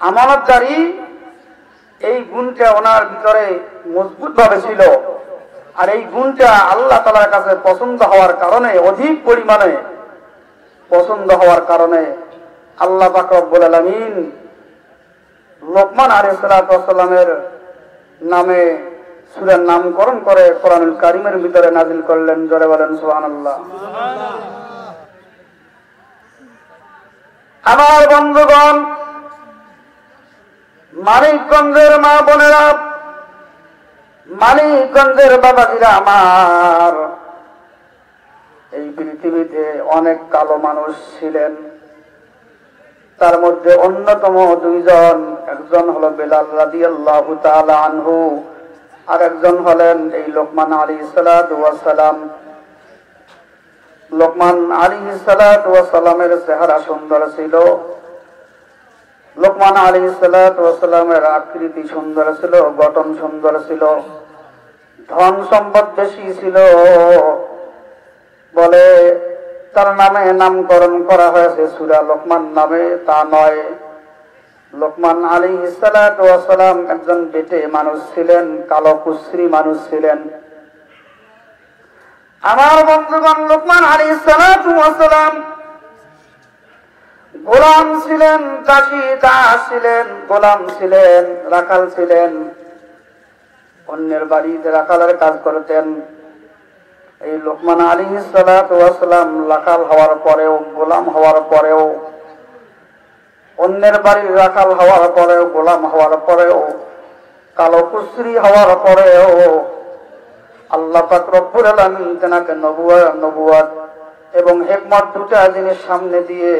আমানতদারি এই গুণটা ওনার ভিতরে মজবুত ভাবে ছিল। আর এই গুণটা আল্লাহ তাআলার কাছে পছন্দ হওয়ার কারণে, অধিক পরিমাণে পছন্দ হওয়ার কারণে আল্লাহ পাক রব্বুল আলামিন লোকমান আলাইহিস সালাতু ওয়াস সালামের নামে সূরার নামকরণ করে কোরআনুল কারীমের ভিতরে নাযিল করলেন। জোরে বলেন সুবহানাল্লাহ। আমার বন্ধুগণ, মানিকগঞ্জের মা বোনেরা, মানিকগঞ্জের বাবাজিরা আমার, এই পৃথিবীতে অনেক কালো মানুষ ছিলেন। তার মধ্যে অন্যতম দুইজন, একজন হলো বেলাল রাদিয়াল্লাহু তাআলা আনহু, আর একজন হলেন এই লোকমান আলাইহিস সালাতু ওয়াস সালাম। লোকমান আলাইহিস সালাতু ওয়াস সালামের চেহারা সুন্দর ছিল, লোকমান আলাইহিস সালাতু ওয়াস সালামের আকৃতি সুন্দর ছিল, গঠন সুন্দর ছিল, ধন সম্পদ বেশি ছিল বলে তার নামে নামকরণ করা হয়েছে সূরা লোকমান নামে, তা নয়। লোকমান আলাইহিস সালাতু ওয়াস সালাম একজন বেটে মানুষ ছিলেন, কালো কুশ্রী মানুষ ছিলেন। আমার বন্ধুগণ, লোকমান আলাইহিস সালাতু ওয়াস সালাম গোলাম ছিলেন, দাসী দাস ছিলেন, গোলাম ছিলেন, রাখাল ছিলেন, অন্যের বাড়িতে রাখালের কাজ করতেন। এই লোকমান আলাইহিস সালাতু ওয়াস সালাম রাখাল হওয়ার পরেও, গোলাম হওয়ার পরেও, অন্যের বাড়ির রাখাল হওয়ার পরেও, গোলাম হওয়ার পরেও, কালো কুশ্রী হওয়ার পরেও আল্লাহ পাক রব্বুল আলামিন তাকে নবুয়ত এবং হিকমত দুটা জিনিস সামনে দিয়ে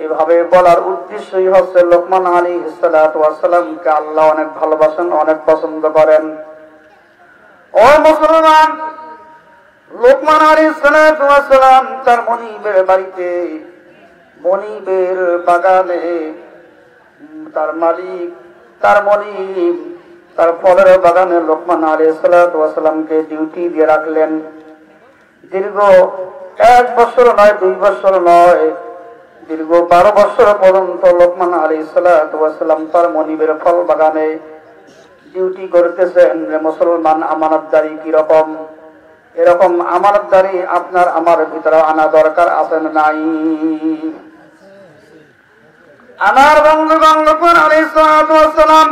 এভাবে বলার উদ্দেশ্যই হচ্ছে লোকমান আলাইহিস সালাতু ওয়াস সালামকে আল্লাহ অনেক ভালোবাসেন, অনেক পছন্দ করেন। ও মুসলমান, লোকমান আলাইহিস সালাতু ওয়াস সালাম তার মনিবের বাড়িতে, মনিবের বাগানে তার মালিক, তার মনিব, তার ফলের বাগানে লোকমান আলাইহিস সালাতু ওয়াস সালামকে ডিউটি দিয়ে রাখলেন। দীর্ঘ 1 বছর নয়, 2 বছর নয়, দীর্ঘ 12 বছর পর্যন্ত লোকমান আলাইহিস সালাতু ওয়াস সালাম তার মনিবের ফল বাগানে ডিউটি করতেছেন। মুসলমান, আমানতদারি কিরকম? এরকম আমানতদারি আপনার আমার ভিতরে আনা দরকার আছে না নাই? আমার বন্ধুগণ, লোকমান আলাইহিস সালাতু ওয়াস সালাম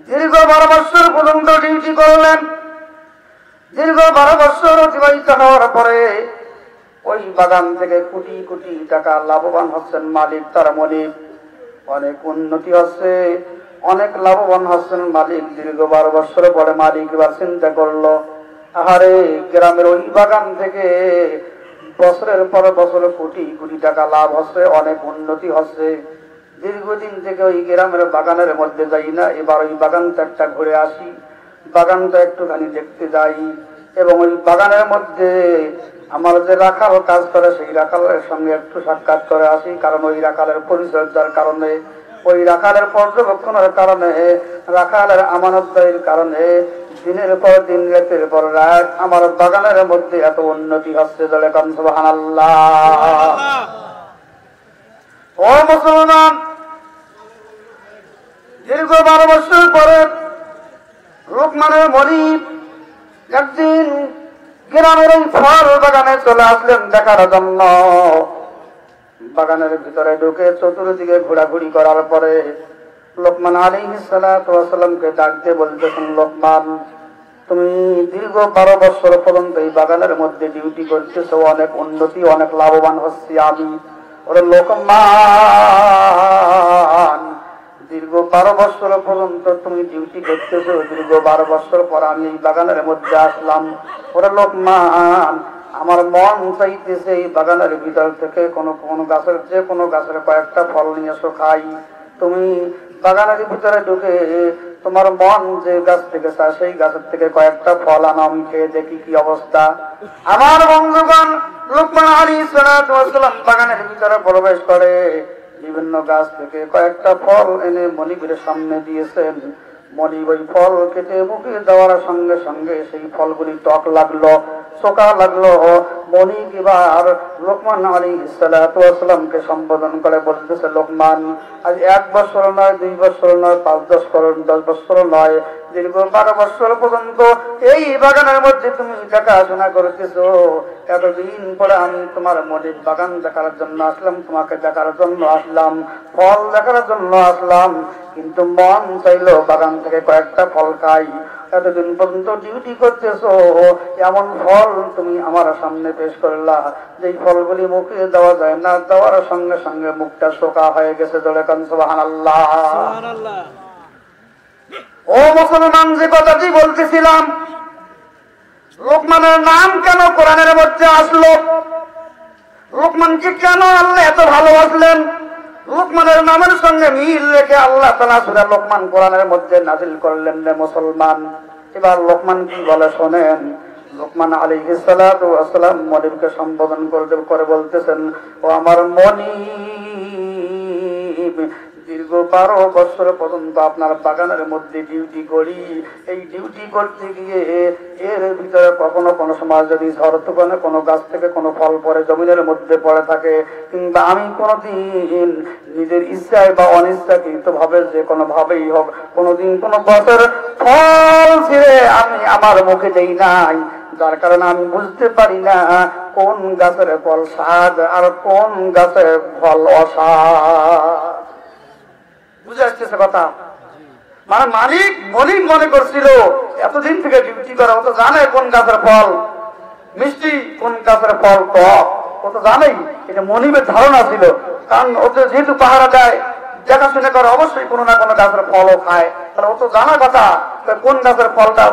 দীর্ঘ 12 বছর পর্যন্ত ডিউটি করলেন। দীর্ঘ 12 বছর অতিবাহিত হওয়ার পরে ওই বাগান থেকে কোটি কোটি টাকা লাভবান হচ্ছেন মালিক, তার মনিব। অনেক উন্নতি হচ্ছে, অনেক লাভবান হচ্ছেন মালিক। দীর্ঘ 12 বছর পরে মালিক এবার চিন্তা করলো, আহারে, গ্রামের ওই বাগান থেকে বছরের পর বছর কোটি কোটি টাকা লাভ হচ্ছে, অনেক উন্নতি হচ্ছে। দীর্ঘদিন থেকে ওই গ্রামের বাগানের মধ্যে যাই না, এবার ওই বাগানটা একটা ঘুরে আসি, বাগানটা একটুখানি দেখতে যাই, এবং ওই বাগানের মধ্যে আমার যে রাখাল কাজ করে সেই রাখালের সঙ্গে একটু সাক্ষাৎ করে আসি। কারণ ওই রাখালের পরিচর্যার কারণে, ওই রাখালের পর্যবেক্ষণের কারণে, রাখালের আমানতদারির কারণে দিনের পর দিন, রাতের পর রাত আমার বাগানের মধ্যে এত উন্নতি হচ্ছে। বলে সুবহানাল্লাহ। ও মুসলমান, দীর্ঘ 12 বছর পরে লোকমানের মনিব একদিন গ্রামের এই ফল বাগানে চলে আসলেন দেখার জন্য। বাগানের ভিতরে ঢুকে চতুর্দিকে ঘোরাঘুরি করার পরে লোকমান আলাইহিস সালাতু ওয়াস সালামকে ডাক দিয়ে বলতেছেন, লোকমান, তুমি দীর্ঘ 12 বছর পর্যন্ত এই বাগানের মধ্যে ডিউটি করতেছো, অনেক উন্নতি, অনেক লাভবান হচ্ছি আমি। ওরে লোকমান, দীর্ঘ 12 বছর পর্যন্ত তুমি ডিউটি করতেছো, দীর্ঘ 12 বছর পর আমি এই বাগানের মধ্যে আসলাম। ওরে লোকমান, আমার মন চাইতেছে এই বাগানের ভিতর থেকে কোন গাছের, যে কোনো গাছের কয়েকটা ফল নিয়ে এসো খাই। তুমি বাগানের ভিতরে ঢুকে তোমার মন যে গাছ থেকে চায় সেই গাছের থেকে কয়েকটা ফল আনো, আমি খেয়ে দেখি কি অবস্থা। আমার বন্ধুগণ, লোকমান আলাইহিস সালাতু ওয়াস সালাম বাগানের ভিতরে প্রবেশ করে বিভিন্ন গাছ থেকে কয়েকটা ফল এনে মনিবের সামনে দিয়েছেন। মনিব ওই ফল কেটে মুখে দেওয়ার সঙ্গে সঙ্গে সেই ফলগুলি টক লাগলো, চোখা লাগলো। মনিব এবার লোকমান আলাইহিস সালাতু ওয়াস সালামকে সম্বোধন করে বলতেছে, লোকমান, আজ 1 বছর নয়, 2 বছর নয়, 5-10 বছর নয়, দীর্ঘ 12 বছর পর্যন্ত এই বাগানের মধ্যে তুমি দেখাশোনা করতেছো। এতদিন পরে আমি তোমার মনিব বাগান দেখার জন্য আসলাম, তোমাকে দেখার জন্য আসলাম, ফল দেখার জন্য আসলাম, কিন্তু মন চাইলো বাগান থেকে কয়েকটা ফল খাই। এতদিন পর্যন্ত ডিউটি করতেছো, এমন ফল তুমি আমার সামনে পেশ করলা যেই ফলগুলি মুখে দেওয়া যায় না, দেওয়ার সঙ্গে সঙ্গে মুখটা শোকা হয়ে গেছে। জোরে কান সুবহানাল্লাহ। ও মুসলমান, যে কথাটি বলতেছিলাম, লোকমানের নাম কেন কোরআনের মধ্যে আসলো? লোকমানকে কেন আল্লাহ এত ভালোবাসলেন? লোকমানের নামের সঙ্গে মিল রেখে আল্লাহ তাআলা সূরা লোকমান কোরআনের মধ্যে নাযিল করলেন রে মুসলমান। এবার লোকমান কি বলে শোনেন। লোকমান আলাইহিস সালাতু ওয়াস সালাম মনিবকে সম্বোধন করে বলতেছেন, ও আমার মনিব, দীর্ঘ 12 বছর পর্যন্ত আপনার বাগানের মধ্যে ডিউটি করি। এই ডিউটি করতে গিয়ে এর ভিতরে কখনো কোনো সময় যদি ঝড় তুফানে কোনো গাছ থেকে কোনো ফল পড়ে জমিনের মধ্যে পড়ে থাকে, কিংবা আমি কোনোদিন নিজের ইচ্ছায় বা অনিচ্ছাকৃত ভাবে যে কোনো ভাবেই হোক কোনোদিন কোনো গাছের ফল ছিঁড়ে আমি আমার মুখে দেই নাই, যার কারণে আমি বুঝতে পারি না কোন গাছের ফল স্বাদ আর কোন গাছের ফল অস্বাদ। বুঝে আসতেছে কথা? মানে মনিব মনে করছিল এতদিন থেকে ডিউটি করা, ও তো জানে কোন গাছের ফল মিষ্টি, কোন গাছের ফল টক, ও তো জানেই। এটা মনিবের ধারণা ছিল, কারণ ও তো যেহেতু পাহারা দেয়, দেখাশোনা করে, অবশ্যই কোনো না কোনো গাছের ফলও খায়, তাহলে ও তো জানার কথা কোন গাছের ফলটা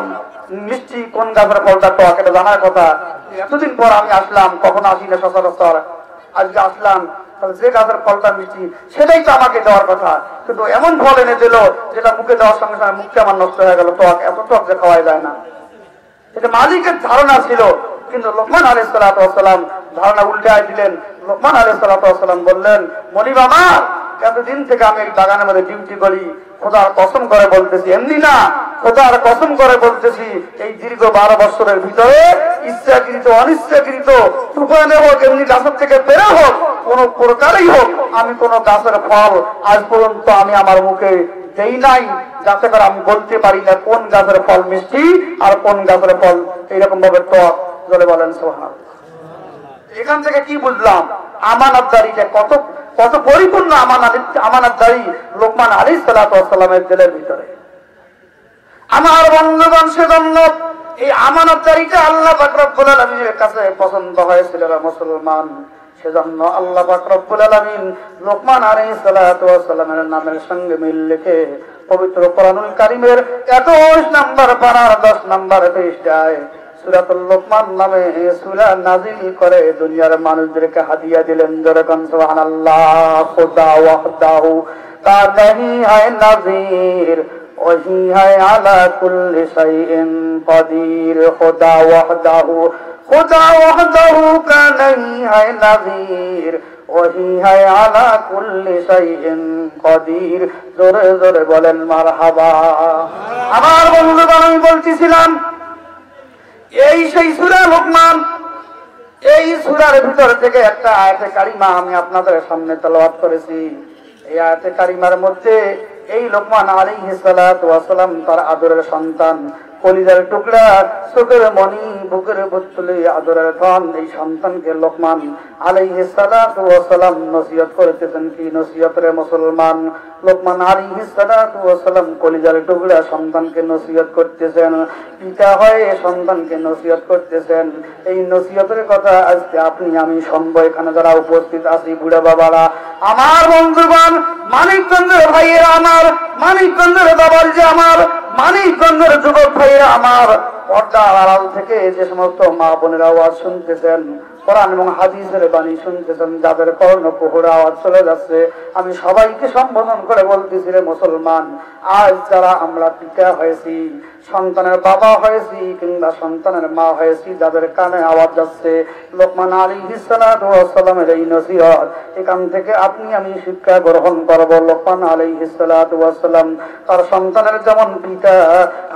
মিষ্টি, কোন গাছের ফলটা টক, এটা জানার কথা। এতদিন পর আমি আসলাম, কখনো আসি না সচরাচর, আজকে আসলাম, যে গাছের ফলটা মিষ্টি সেটাই তো আমাকে দেওয়ার কথা, কিন্তু এমন ফল এনে দিল যেটা মুখে দেওয়ার সঙ্গে সঙ্গে মুখটা আমার নষ্ট হয়ে গেল, টক, এত টক যে খাওয়াই যায় না। এটা মালিকের ধারণা ছিল, কিন্তু লোকমান আলাইহিস সালাতু ওয়াস সালাম ধারণা উল্টায় দিলেন। লোকমান আলাইহিস সালাতু ওয়াস সালাম বললেন, মনিব আমার, এতদিন থেকে আমি এই বাগানের মধ্যে ডিউটি করি, খোদার কসম করে বলতেছি, এমনি না, খোদার কসম করে বলতেছি, এই দীর্ঘ 12 বছরের ভিতরে ইচ্ছাকৃত অনিচ্ছাকৃত তুফানে হোক, এমনি গাছের থেকে বেড়ে হোক, কোন প্রকারেই হোক, আমি কোন গাছের ফল আজ পর্যন্ত আমি আমার মুখে দেই নাই, যাতে করে আমি বলতে পারি না কোন গাছের ফল মিষ্টি আর কোন গাছের ফল এইরকম ভাবে টক। জোরে বলেন সুবহানাল্লাহ। এখান থেকে কি বুঝলাম? আমানতদারিটা কত কত পরিপূর্ণ আমানতদারি লোকমান আলাইহিস সালাতু ওয়াস সালামের দিলের ভিতরে। আমার বন্ধুগণ, সেজন্য এই আমানতদারিটা আল্লাহ পাক রব্বুল আলামিনের কাছে পছন্দ হয়েছিল মুসলমান। সেজন্য আল্লাহ পাক রব্বুল আলামিন লোকমান আলাইহিস সালাতু ওয়াস সালামের নামের সঙ্গে মিল রেখে পবিত্র কোরআনুল কারীমের 21 নম্বর পারার 10 নম্বর পৃষ্ঠায় সূরাতুল লোকমান নামে সূরা নাযিল করে দুনিয়ার মানুষদেরকে হাদিয়া দিলেন। যেরকম সুবহানাল্লাহ, খুদা ওয়াহদাহু কা নাহি হায় নাযীর ওহি হায় আলা কুল্লি শাইইন কাদির। খুদা ওয়াহদাহু কা নাহি হায় নাযীর ওহি হায় আলা কুল্লি শাইইন কাদির। জোরে জোরে বলেন মারহাবা। আমার বন্ধুগণ, আমি বলতেছিলাম এই সেই সূরা লোকমান, এই সূরার ভিতর থেকে একটা আয়াতে কারিমা আমি আপনাদের সামনে তেলাওয়াত করেছি। এই আয়াতে কারিমার মধ্যে এই লোকমান আলাইহিস সালাতু ওয়াস সালাম তার আদরের সন্তান, কলিজার টুকরা, চোখের মনি, বুকের বুতুলে আদরের ধন, এই সন্তানকে লোকমান আলাইহিস সালাতু ওয়াস সালাম নসিহত করতেছেন। কি নসিহত রে মুসলমান? লোকমান আলাইহিস সালাতু ওয়াস সালাম কলিজার টুকরা সন্তানকে নসিহত করতেছেন, পিতা হয়ে সন্তানকে নসিহত করতেছেন। এই নসিহতের কথা আজকে আপনি আমি শুনবো, এখানে যারা উপস্থিত আছি বুড়া বাবারা, আমার বন্ধুগণ, মানিকগঞ্জের ভাইয়েরা আমার, মানিকগঞ্জের বাবার যে আমার, মানিকগঞ্জের যুবক ভাইয়েরা আমার, পর্দার আড়াল থেকে যে সমস্ত মা বোনেরা আওয়াজ শুনতেছেন, কোরআন এবং হাদিসের বাণী শুনতেছেন, যাদের কর্ণকুহরে আওয়াজ চলে যাচ্ছে, আমি সবাইকে সম্বোধন করে বলতেছি, রে মুসলমান, আজ যারা আমরা পিতা হয়েছি, সন্তানের বাবা হয়েছি কিংবা সন্তানের মা হয়েছি, যাদের কানে আওয়াজ যাচ্ছে লোকমান আলাইহিস সালাতু ওয়াস সালামের এই নসিহত, এখান থেকে আপনি আমি শিক্ষা গ্রহণ করব। লোকমান আলাইহিস সালাতু ওয়াস সালাম তার সন্তানের যেমন পিতা,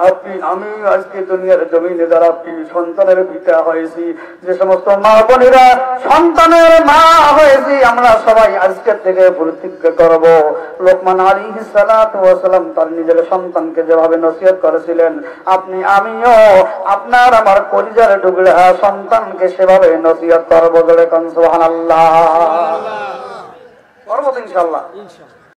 আপনি আমি আজকে দুনিয়ার জমিনে যারা সন্তানের পিতা হয়েছি, যে সমস্ত মা বোনেরা সন্তানের মা হয়েছি, আমরা সবাই আজকে থেকে প্রতিজ্ঞা করব, লোকমান আলাইহিস সালাতু ওয়াস সালাম তার নিজের সন্তানকে যেভাবে নসিহত করেছিলেন, আপনি আমিও আপনার আমার কলিজার টুকরা সন্তানকে সেভাবে নসিহত করব। বলে কোন সুবহানাল্লাহ, করব ইনশাআল্লাহ।